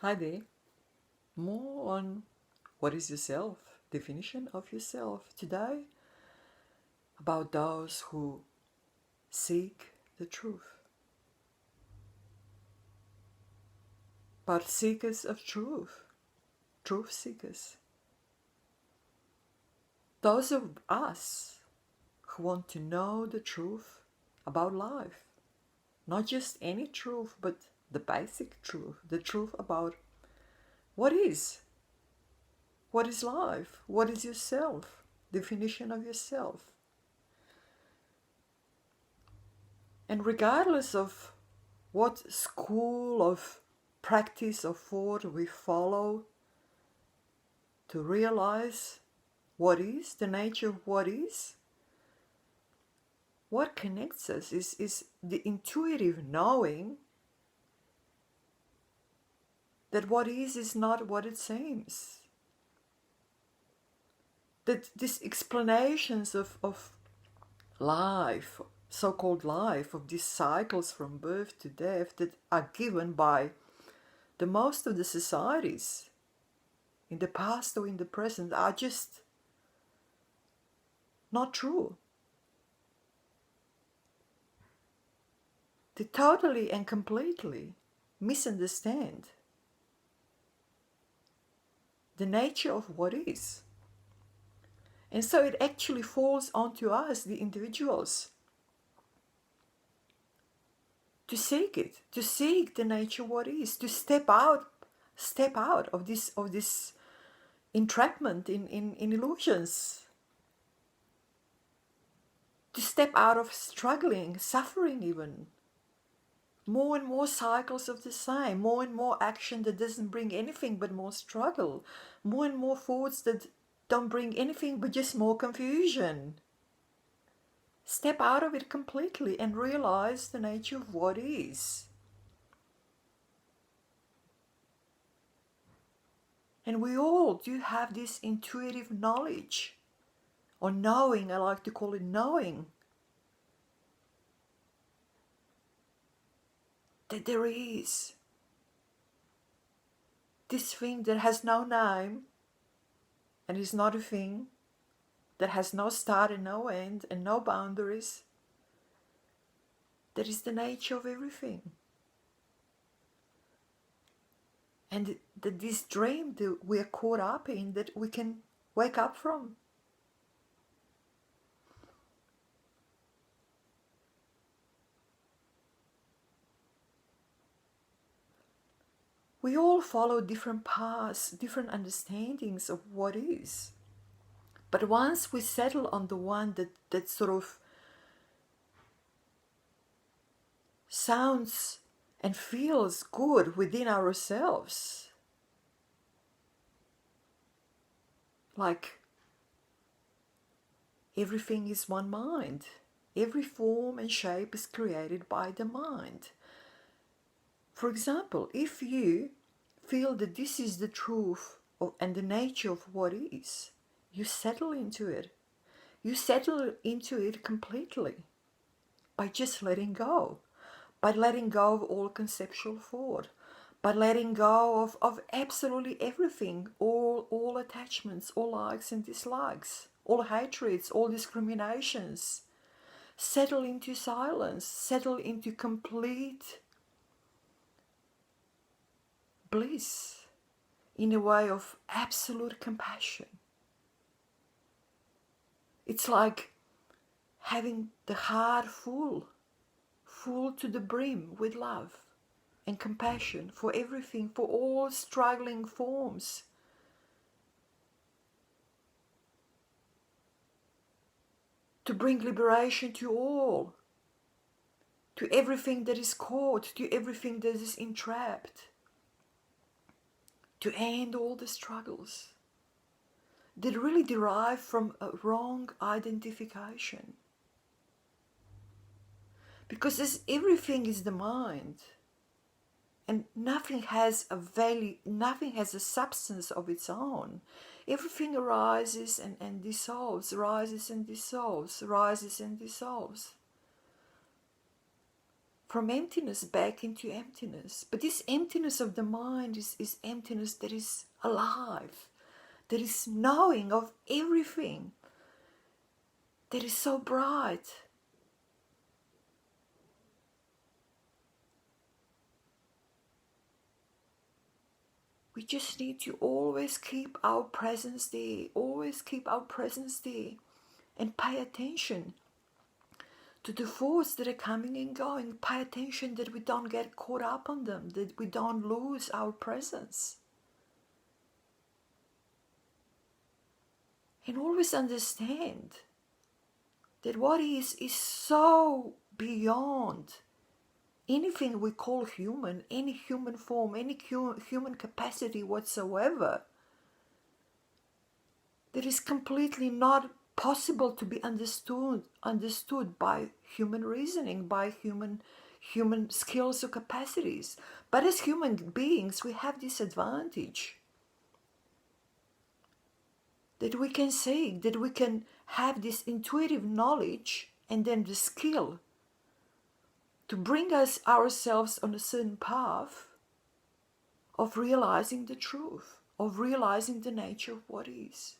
Hi there. More on what is yourself, definition of yourself today, about those who seek the truth, but seekers of truth, truth seekers. Those of us who want to know the truth about life, not just any truth, but the basic truth, the truth about what is life, what is yourself, definition of yourself. And regardless of what school of practice or thought we follow to realize what is, the nature of what connects us is the intuitive knowing that what is not what it seems. That these explanations of life, so-called life, of these cycles from birth to death that are given by the most of the societies in the past or in the present are just not true. They totally and completely misunderstand the nature of what is. And so it actually falls onto us, the individuals, to seek it, to seek the nature of what is, to step out of this entrapment in illusions, to step out of struggling, suffering even. More and more cycles of the same, more and more action that doesn't bring anything but more struggle, more and more thoughts that don't bring anything but just more confusion. Step out of it completely and realize the nature of what is. And we all do have this intuitive knowledge, or knowing, I like to call it knowing, that there is this thing that has no name and is not a thing, that has no start and no end and no boundaries, that is the nature of everything. And that this dream that we are caught up in, that we can wake up from. We all follow different paths, different understandings of what is. But once we settle on the one that sort of sounds and feels good within ourselves, like everything is one mind, every form and shape is created by the mind. For example, if you feel that this is the truth and the nature of what is, you settle into it. You settle into it completely by just letting go, by letting go of all conceptual thought, by letting go of absolutely everything, all attachments, all likes and dislikes, all hatreds, all discriminations. Settle into silence, settle into complete bliss in a way of absolute compassion. It's like having the heart full to the brim with love and compassion for everything, for all struggling forms. To bring liberation to all, to everything that is caught, to everything that is entrapped. To end all the struggles that really derive from a wrong identification. Because as everything is the mind, and nothing has a value, nothing has a substance of its own. Everything arises and dissolves, rises and dissolves, rises and dissolves. from emptiness back into emptiness. But this emptiness of the mind is emptiness that is alive, that is knowing of everything, that is so bright. We just need to always keep our presence there, always keep our presence there, and pay attention to the thoughts that are coming and going. Pay attention that we don't get caught up on them, that we don't lose our presence. And always understand that what is so beyond anything we call human, any human form, any human capacity whatsoever, that is completely not possible to be understood by human reasoning, by human skills or capacities. But as human beings, we have this advantage that we can see, that we can have this intuitive knowledge and then the skill to bring us ourselves on a certain path of realizing the truth, of realizing the nature of what is.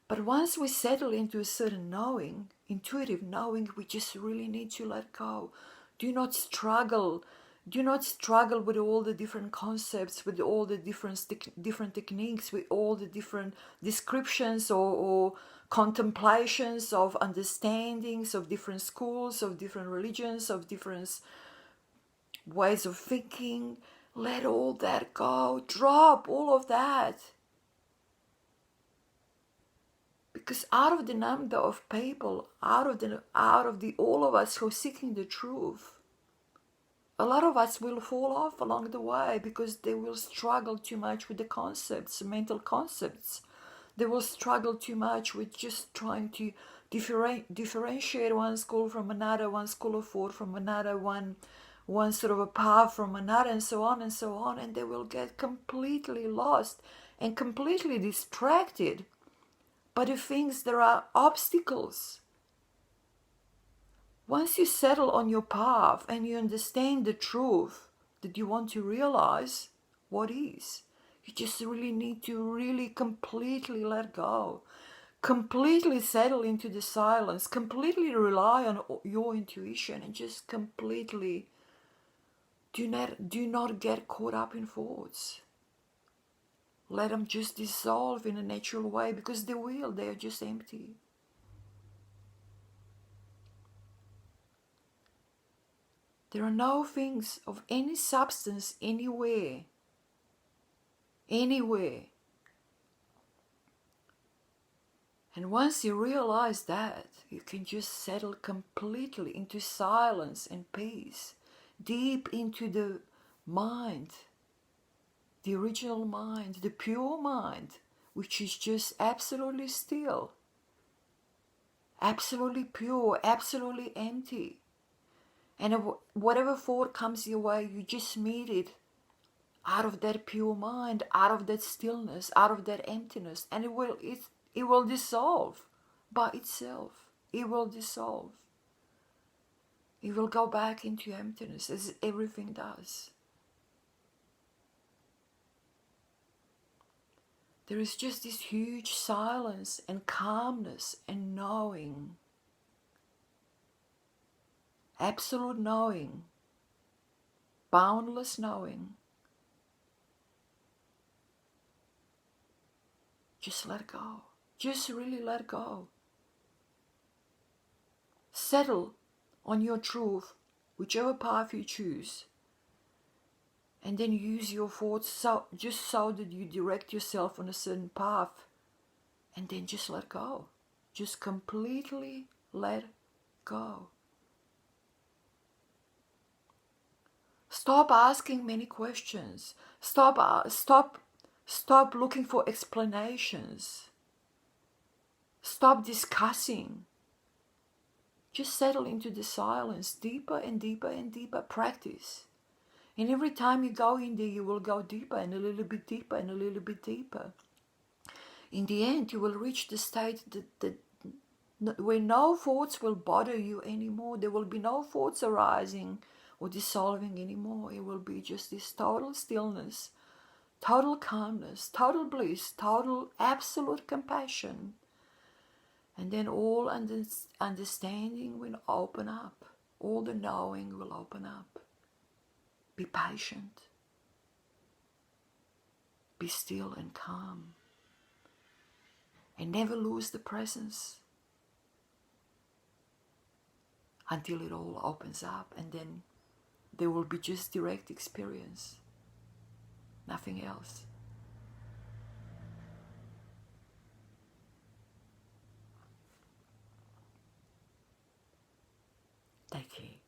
But once we settle into a certain knowing, intuitive knowing, we just really need to let go. Do not struggle. Do not struggle with all the different concepts, with all the different techniques, with all the different descriptions or contemplations of understandings of different schools, of different religions, of different ways of thinking. Let all that go. Drop all of that. Because out of the number of people, out of the all of us who are seeking the truth, a lot of us will fall off along the way because they will struggle too much with the concepts, mental concepts. They will struggle too much with just trying to differentiate one school from another, one school of thought from another, one sort of a path from another, and so on, and they will get completely lost and completely distracted by the things that are obstacles. Once you settle on your path and you understand the truth that you want to realize what is, you just really need to really completely let go, completely settle into the silence, completely rely on your intuition, and just completely do not get caught up in thoughts. Let them just dissolve in a natural way, because they are just empty. There are no things of any substance anywhere. And once you realize that, you can just settle completely into silence and peace, deep into the mind, the original mind, the pure mind, which is just absolutely still, absolutely pure, absolutely empty. And whatever thought comes your way, you just meet it out of that pure mind, out of that stillness, out of that emptiness, and it will dissolve by itself. It will dissolve. It will go back into emptiness, as everything does. There is just this huge silence and calmness and knowing. Absolute knowing. Boundless knowing. Just let go. Just really let go. Settle on your truth, whichever path you choose. And then use your thoughts so that you direct yourself on a certain path. And then just let go. Just completely let go. Stop asking many questions. Stop looking for explanations. Stop discussing. Just settle into the silence, deeper and deeper and deeper. Practice. And every time you go in there, you will go deeper and a little bit deeper and a little bit deeper. In the end, you will reach the state that where no thoughts will bother you anymore. There will be no thoughts arising or dissolving anymore. It will be just this total stillness, total calmness, total bliss, total absolute compassion. And then all understanding will open up. All the knowing will open up. Be patient. Be still and calm. And never lose the presence until it all opens up, and then there will be just direct experience. Nothing else. Take care.